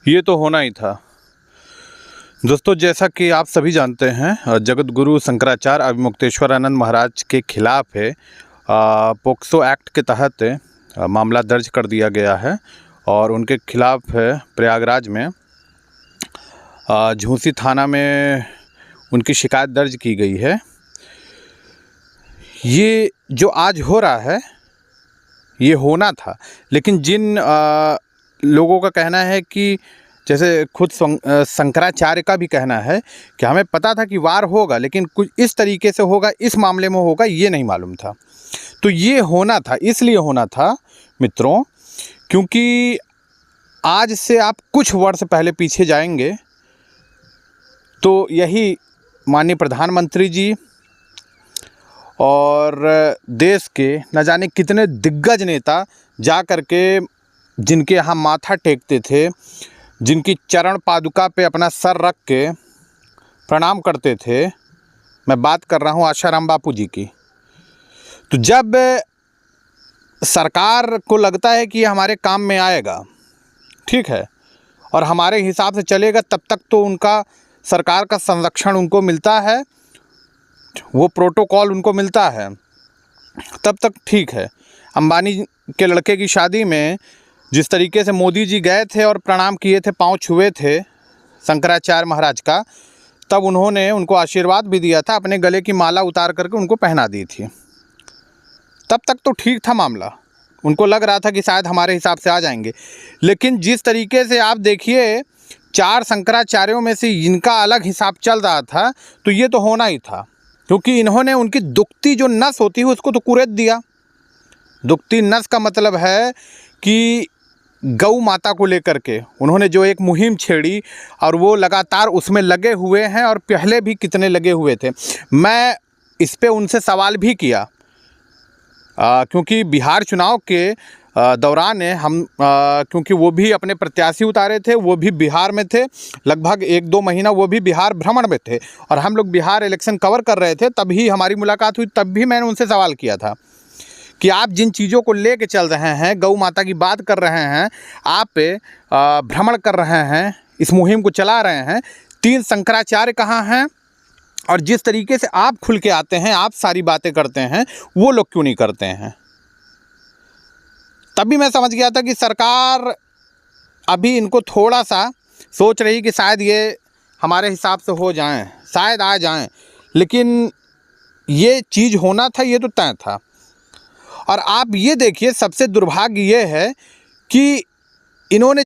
ये तो होना ही था। दोस्तों, जैसा कि आप सभी जानते हैं, जगत गुरु शंकराचार्य अविमुक्तेश्वरानंद महाराज के खिलाफ है पोक्सो एक्ट के तहत मामला दर्ज कर दिया गया है और उनके खिलाफ प्रयागराज में झूंसी थाना में उनकी शिकायत दर्ज की गई है। ये जो आज हो रहा है ये होना था, लेकिन जिन लोगों का कहना है कि जैसे खुद शंकराचार्य का भी कहना है कि हमें पता था कि वार होगा, लेकिन कुछ इस तरीके से होगा, इस मामले में होगा, ये नहीं मालूम था। तो ये होना था, इसलिए होना था मित्रों, क्योंकि आज से आप कुछ वर्ष पहले पीछे जाएंगे तो यही माननीय प्रधानमंत्री जी और देश के न जाने कितने दिग्गज नेता जा कर के जिनके यहाँ माथा टेकते थे, जिनकी चरण पादुका पे अपना सर रख के प्रणाम करते थे। मैं बात कर रहा हूँ आशाराम बापू जी की। तो जब सरकार को लगता है कि ये हमारे काम में आएगा, ठीक है, और हमारे हिसाब से चलेगा, तब तक तो उनका सरकार का संरक्षण उनको मिलता है, वो प्रोटोकॉल उनको मिलता है, तब तक ठीक है। अंबानी के लड़के की शादी में जिस तरीके से मोदी जी गए थे और प्रणाम किए थे, पांव छुए थे शंकराचार्य महाराज का, तब उन्होंने उनको आशीर्वाद भी दिया था, अपने गले की माला उतार करके उनको पहना दी थी। तब तक तो ठीक था मामला, उनको लग रहा था कि शायद हमारे हिसाब से आ जाएंगे। लेकिन जिस तरीके से आप देखिए, 4 शंकराचार्यों में से इनका अलग हिसाब चल रहा था, तो ये तो होना ही था, क्योंकि इन्होंने उनकी दुखती जो नस होती है उसको तो कुरेद दिया। दुखती नस का मतलब है कि गौ माता को लेकर के उन्होंने जो एक मुहिम छेड़ी और वो लगातार उसमें लगे हुए हैं, और पहले भी कितने लगे हुए थे। मैं इस पे उनसे सवाल भी किया क्योंकि बिहार चुनाव के दौरान हम क्योंकि वो भी अपने प्रत्याशी उतारे थे, वो भी बिहार में थे, लगभग 1-2 महीना वो भी बिहार भ्रमण में थे, और हम लोग बिहार इलेक्शन कवर कर रहे थे। तभी हमारी मुलाकात हुई, तब भी मैंने उनसे सवाल किया था कि आप जिन चीज़ों को लेके चल रहे हैं, गौ माता की बात कर रहे हैं, आप भ्रमण कर रहे हैं, इस मुहिम को चला रहे हैं, 3 शंकराचार्य कहाँ हैं? और जिस तरीके से आप खुल के आते हैं, आप सारी बातें करते हैं, वो लोग क्यों नहीं करते हैं? तभी मैं समझ गया था कि सरकार अभी इनको थोड़ा सा सोच रही कि शायद ये हमारे हिसाब से हो जाएं, शायद आ जाएं, लेकिन ये चीज़ होना था, ये तो तय था। और आप ये देखिए, सबसे दुर्भाग्य ये है कि इन्होंने